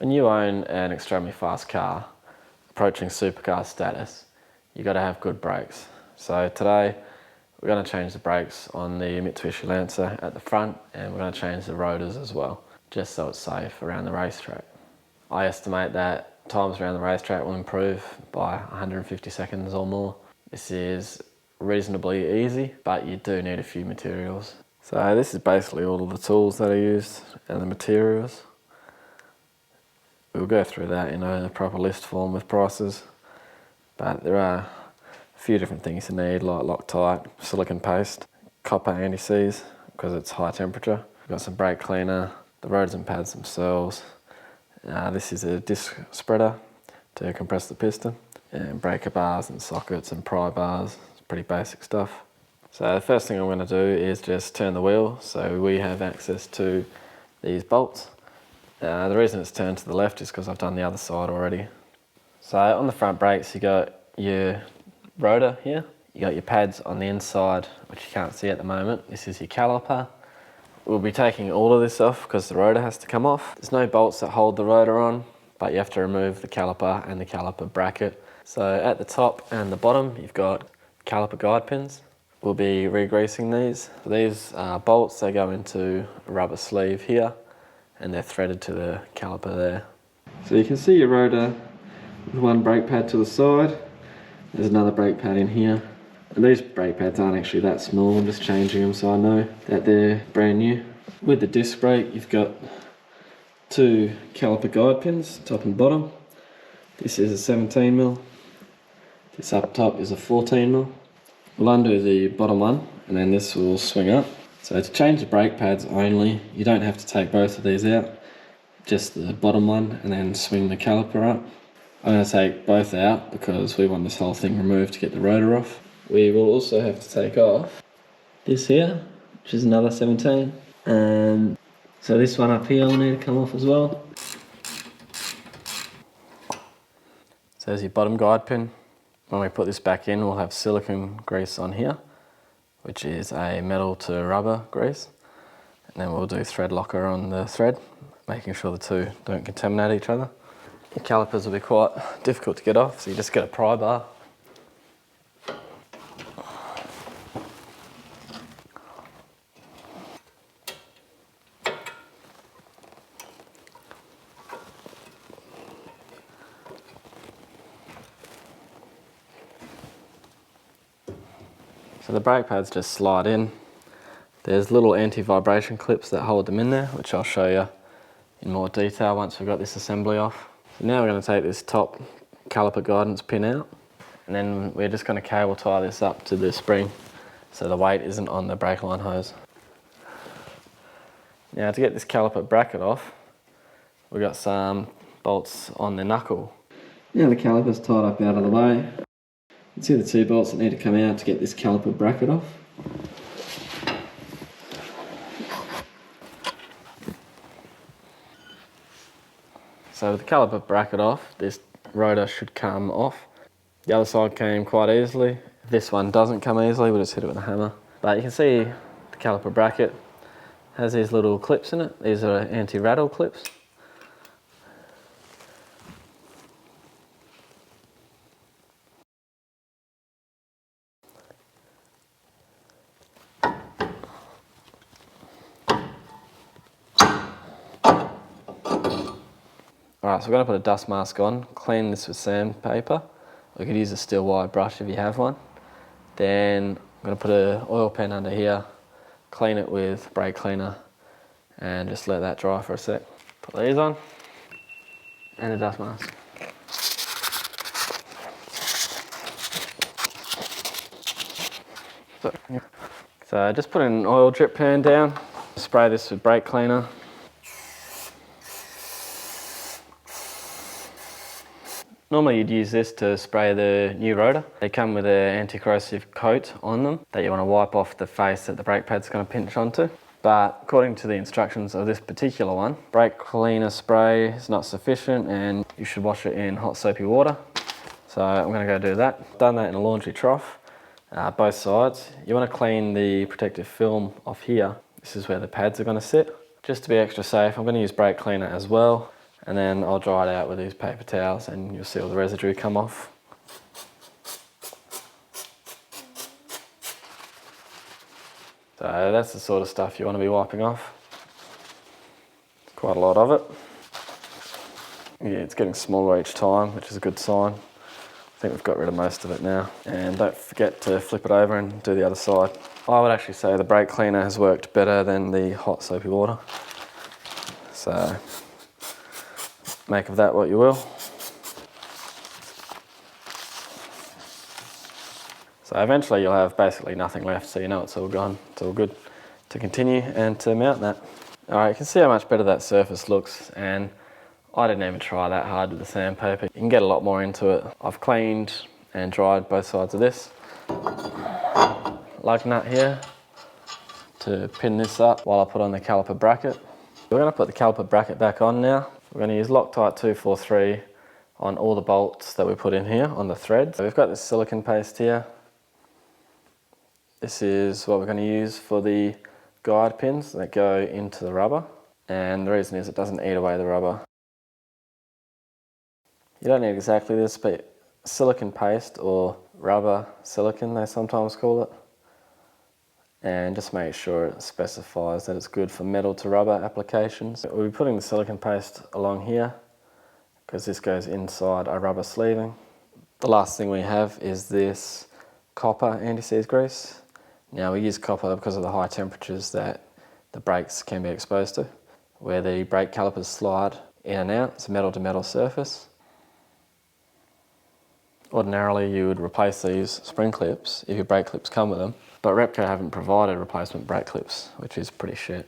When you own an extremely fast car, approaching supercar status, you got to have good brakes. So today we're going to change the brakes on the Mitsubishi Lancer at the front, and we're going to change the rotors as well, just so it's safe around the racetrack. I estimate that times around the racetrack will improve by 150 seconds or more. This is reasonably easy, but you do need a few materials. So this is basically all of the tools that are used and the materials. We'll go through that in a proper list form with prices, but there are a few different things you need, like Loctite, silicone paste, copper anti-seize because it's high temperature. We've got some brake cleaner, the rotors and pads themselves. This is a disc spreader to compress the piston, and breaker bars and sockets and pry bars. It's pretty basic stuff. So the first thing I'm going to do is just turn the wheel so we have access to these bolts. The reason it's turned to the left is because I've done the other side already. So on the front brakes, you got your rotor here. You got your pads on the inside, which you can't see at the moment. This is your caliper. We'll be taking all of this off because the rotor has to come off. There's no bolts that hold the rotor on, but you have to remove the caliper and the caliper bracket. So at the top and the bottom, you've got caliper guide pins. We'll be re-greasing these. These bolts, they go into a rubber sleeve here, and they're threaded to the caliper there. So you can see your rotor with one brake pad to the side. There's another brake pad in here. And these brake pads aren't actually that small, I'm just changing them so I know that they're brand new. With the disc brake, you've got two caliper guide pins, top and bottom. This is a 17mm. This up top is a 14mm. We'll undo the bottom one, and then this will swing up. So to change the brake pads only, you don't have to take both of these out, just the bottom one, and then swing the caliper up. I'm going to take both out because we want this whole thing removed to get the rotor off. We will also have to take off this here, which is another 17, and so this one up here will need to come off as well. So there's your bottom guide pin. When we put this back in, we'll have silicone grease on here, which is a metal to rubber grease. And then we'll do thread locker on the thread, making sure the two don't contaminate each other. The calipers will be quite difficult to get off, so you just get a pry bar. So the brake pads just slide in. There's little anti-vibration clips that hold them in there, which I'll show you in more detail once we've got this assembly off. So now we're going to take this top caliper guidance pin out, and then we're just going to cable tie this up to the spring so the weight isn't on the brake line hose. Now to get this caliper bracket off, we've got some bolts on the knuckle. Now the caliper's tied up out of the way. You can see the two bolts that need to come out to get this caliper bracket off. So with the caliper bracket off, this rotor should come off. The other side came quite easily. This one doesn't come easily, we'll just hit it with a hammer. But you can see the caliper bracket has these little clips in it. These are anti-rattle clips. Alright, so we're going to put a dust mask on, clean this with sandpaper. We could use a steel wire brush if you have one. Then I'm going to put an oil pen under here, clean it with brake cleaner, and just let that dry for a sec. Put these on, and a dust mask. So just put an oil drip pan down, spray this with brake cleaner. Normally you'd use this to spray the new rotor. They come with an anti-corrosive coat on them that you want to wipe off the face that the brake pad's going to pinch onto. But according to the instructions of this particular one, brake cleaner spray is not sufficient and you should wash it in hot soapy water. So I'm going to go do that. Done that in a laundry trough, both sides. You want to clean the protective film off here. This is where the pads are going to sit. Just to be extra safe, I'm going to use brake cleaner as well. And then I'll dry it out with these paper towels and you'll see all the residue come off. So that's the sort of stuff you want to be wiping off. Quite a lot of it. Yeah, it's getting smaller each time, which is a good sign. I think we've got rid of most of it now. And don't forget to flip it over and do the other side. I would actually say the brake cleaner has worked better than the hot soapy water. So make of that what you will. So eventually you'll have basically nothing left, so you know it's all gone. It's all good to continue and to mount that. Alright, you can see how much better that surface looks, and I didn't even try that hard with the sandpaper. You can get a lot more into it. I've cleaned and dried both sides of this. Lug nut here to pin this up while I put on the caliper bracket. We're going to put the caliper bracket back on now. We're going to use Loctite 243 on all the bolts that we put in here on the threads. So we've got this silicone paste here. This is what we're going to use for the guide pins that go into the rubber. And the reason is it doesn't eat away the rubber. You don't need exactly this, but silicone paste, or rubber silicone they sometimes call it. And just make sure it specifies that it's good for metal to rubber applications. We'll be putting the silicone paste along here because this goes inside our rubber sleeving. The last thing we have is this copper anti-seize grease. Now we use copper because of the high temperatures that the brakes can be exposed to. Where the brake calipers slide in and out, it's a metal to metal surface. Ordinarily you would replace these spring clips if your brake clips come with them, but Repco haven't provided replacement brake clips, which is pretty shit.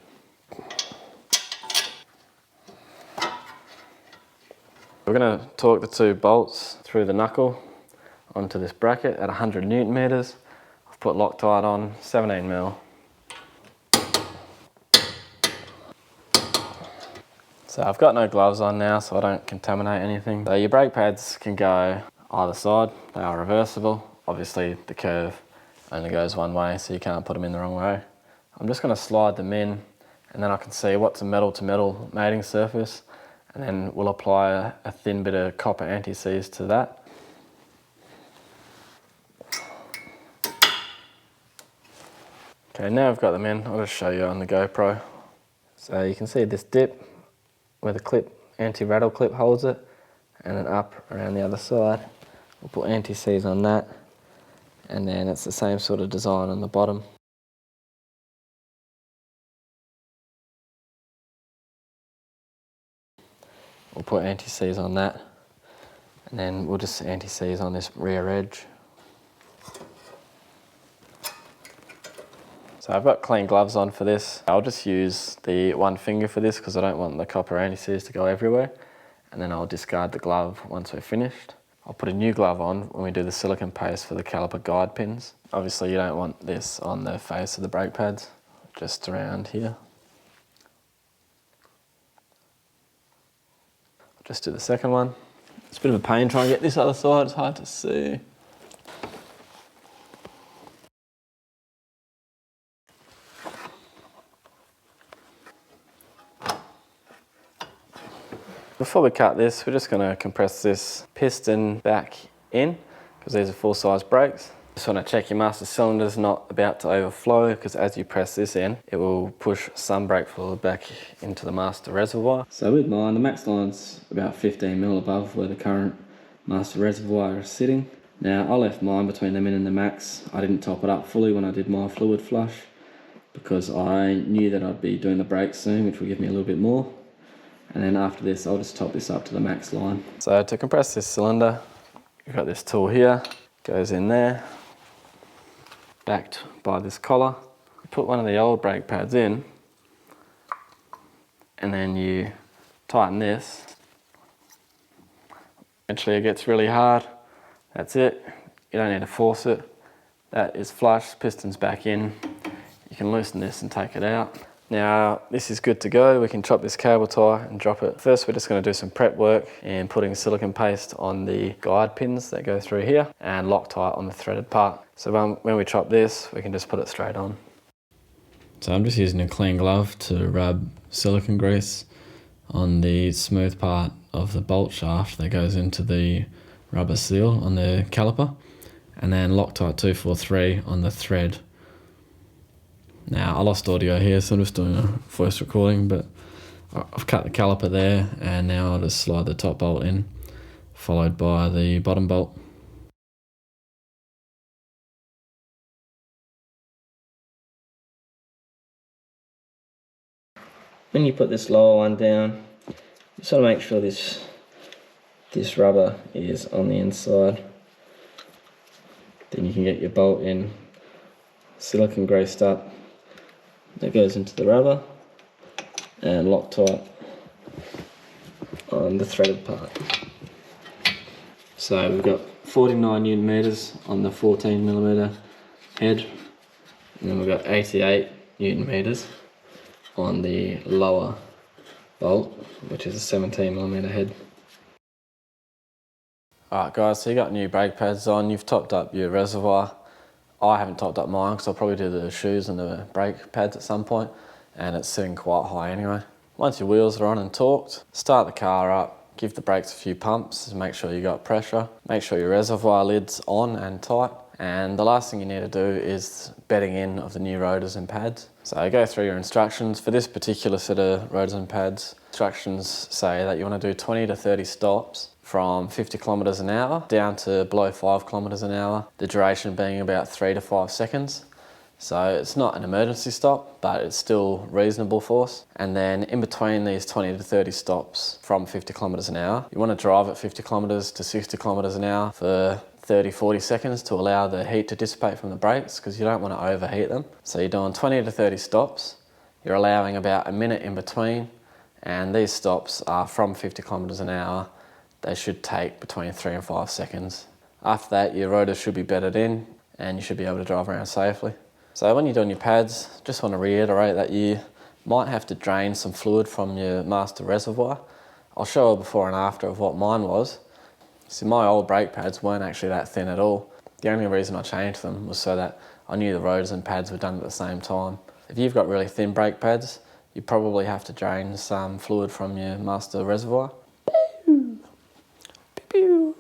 We're going to torque the two bolts through the knuckle onto this bracket at 100 Newton meters. I've put Loctite on 17mm. So I've got no gloves on now, so I don't contaminate anything. So your brake pads can go either side, they are reversible. Obviously the curve only goes one way, so you can't put them in the wrong way. I'm just going to slide them in, and then I can see what's a metal to metal mating surface, and then we'll apply a thin bit of copper anti-seize to that. Okay, now I've got them in, I'll just show you on the GoPro. So you can see this dip where the clip, anti-rattle clip holds it, and then up around the other side. We'll put anti-seize on that, and then it's the same sort of design on the bottom. We'll put anti-seize on that, and then we'll just anti-seize on this rear edge. So I've got clean gloves on for this. I'll just use the one finger for this because I don't want the copper anti-seize to go everywhere, and then I'll discard the glove once we're finished. I'll put a new glove on when we do the silicone paste for the caliper guide pins. Obviously you don't want this on the face of the brake pads, just around here. I'll just do the second one. It's a bit of a pain trying to get this other side, it's hard to see. Before we cut this, we're just going to compress this piston back in because these are full-size brakes. Just want to check your master cylinder's not about to overflow, because as you press this in, it will push some brake fluid back into the master reservoir. So with mine, the max line's about 15mm above where the current master reservoir is sitting. Now I left mine between the min and the max. I didn't top it up fully when I did my fluid flush because I knew that I'd be doing the brakes soon, which will give me a little bit more. And then after this, I'll just top this up to the max line. So to compress this cylinder, you've got this tool here, goes in there, backed by this collar. You put one of the old brake pads in, and then you tighten this. Eventually it gets really hard. That's it. You don't need to force it. That is flush, piston's back in. You can loosen this and take it out. Now this is good to go. We can chop this cable tie and drop it. First we're just going to do some prep work and putting silicone paste on the guide pins that go through here and Loctite on the threaded part. So when we chop this, we can just put it straight on. So I'm just using a clean glove to rub silicone grease on the smooth part of the bolt shaft that goes into the rubber seal on the caliper, and then Loctite 243 on the thread. Now I lost audio here, so I'm just doing a voice recording, but I've cut the caliper there, and now I'll just slide the top bolt in, followed by the bottom bolt. When you put this lower one down, you sort of make sure this rubber is on the inside. Then you can get your bolt in, silicone greased up, that goes into the rubber, and Loctite on the threaded part. So we've got 49 Newton meters on the 14mm head, and then we've got 88 Newton meters on the lower bolt, which is a 17mm head. Alright guys, so you got new brake pads on, you've topped up your reservoir. I haven't topped up mine because I'll probably do the shoes and the brake pads at some point, and it's sitting quite high anyway. Once your wheels are on and torqued, start the car up, give the brakes a few pumps, make sure you got pressure, make sure your reservoir lid's on and tight, and the last thing you need to do is bedding in of the new rotors and pads. So go through your instructions. For this particular set of rotors and pads, instructions say that you want to do 20 to 30 stops from 50 kilometers an hour down to below 5 kilometers an hour, the duration being about 3 to 5 seconds. So it's not an emergency stop, but it's still reasonable force. And then in between these 20 to 30 stops from 50 kilometers an hour, you want to drive at 50 kilometers to 60 kilometers an hour for 30-40 seconds to allow the heat to dissipate from the brakes, because you don't want to overheat them. So you're doing 20 to 30 stops, you're allowing about a minute in between, and these stops are from 50 kilometers an hour. They should take between 3 and 5 seconds. After that, your rotors should be bedded in and you should be able to drive around safely. So when you're doing your pads, just want to reiterate that you might have to drain some fluid from your master reservoir. I'll show a before and after of what mine was. See, my old brake pads weren't actually that thin at all. The only reason I changed them was so that I knew the rotors and pads were done at the same time. If you've got really thin brake pads, you probably have to drain some fluid from your master reservoir. Pew! Pew!